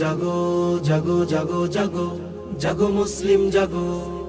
জাগো জাগো জাগো জাগো জাগো মুসলিম জাগো।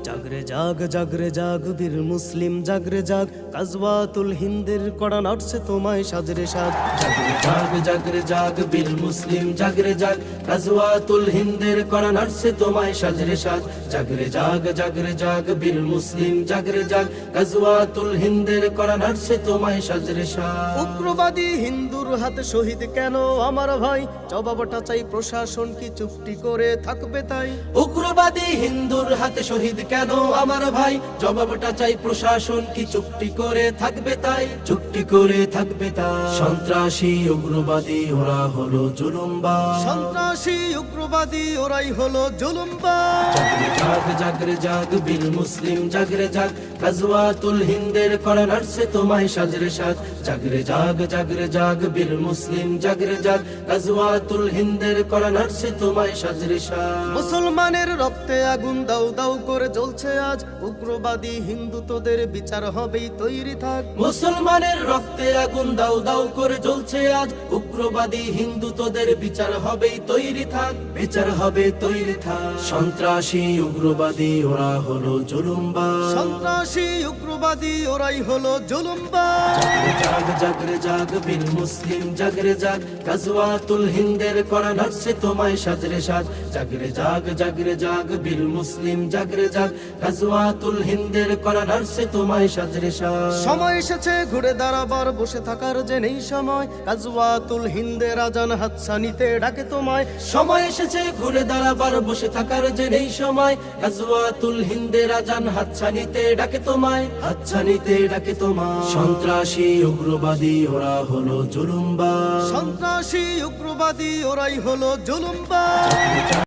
জাগরে জাগ জাগরে জাগ বীর মুসলিম জাগরে জাগ, গাজওয়াতুল হিন্দের কড়া নাড়ছে তোমায় সাজরে সাজ। জাগরে জাগ জাগরে জাগ বীর মুসলিম জাগরে জাগ, গাজওয়াতুল হিন্দের কড়া নাড়ছে তোমায় সাজরে সাজ। জাগরে জাগ জাগরে জাগ বীর মুসলিম জাগরে জাগ, গাজওয়াতুল হিন্দের কড়া নাড়ছে তোমায় সাজরে সাজ। উগ্রবাদী হিন্দুর হাতে শহীদ কেন আমার ভাই, জবাবটা চাই প্রশাসন কি চুপটি করে থাকবে তাই। উগ্রবাদী হিন্দুর হাতে শহীদ কেন আমার ভাই, জবাবটা চাই প্রশাসন কি চুপটি করে থাকবে তাই, চুপটি করে থাকবে তাই। সন্ত্রাসী উগ্রবাদী ওরা হলো জুলুমবাজ, সন্ত্রাসী উগ্রবাদী ওরাই হলো জুলুমবাজ। জাগরে জাগ জাগরে জাগ বীর মুসলিম জাগরে জাগ, গাজওয়াতুল হিন্দের কড়া নাড়ছে তোমায় সাজরে সাজ। জাগরে জাগ জাগরে জাগ বীর মুসলিম জাগরে জাগ, গাজওয়াতুল হিন্দের কড়া নাড়ছে তোমায় সাজরে সাজ। মুসলমানের রক্তে আগুন দাউ দাউ করে জ্বলছে আজ, উগ্রবাদী হিন্দু তোদের বিচার হবেই তৈরি থাক। মুসলমানের রক্তে আগুন দাউ দাউ করে জ্বলছে আজ, উগ্রবাদী হিন্দু তোদের বিচার হবেই তৈরি থাক, বিচার হবে তৈরি থাক। সন্ত্রাসী উগ্রবাদী ওরা হলো জুলুমবাজ, সন্ত্রাসী উগ্রবাদী ওরাই হলো জুলুমবাজ। জাগরে জাগ জাগরে জাগ বীর মুসলিম জাগরে জাগ, গাজওয়াতুল হিন্দের কড়া নাড়ছে তোমায় সাজরে সাজ। জাগরে জাগ জাগরে জাগ বীর মুসলিম জাগরে জাগ, গাজওয়াতুল হিন্দের কড়া নাড়ছে তোমায় সাজরে সাজ। সময় এসেছে ঘুরে দাঁড়াবার, বসে থাকার যে নেই সময়, গাজওয়াতুল হিন্দের আজান হাতছানিতে ডাকে তোমায়। সময় এসেছে ঘুরে দাঁড়াবার, বসে থাকার যে নেই সময়, গাজওয়াতুল হিন্দের আজান হাতছানিতে ডাকে তোমায়, হাতছানিতে ডাকে তোমায়। সন্ত্রাসী উগ্রবাদী ওরা হলো জুলুমবাজ, সন্ত্রাসী উগ্রবাদী ওরাই হলো জুলুমবাজ।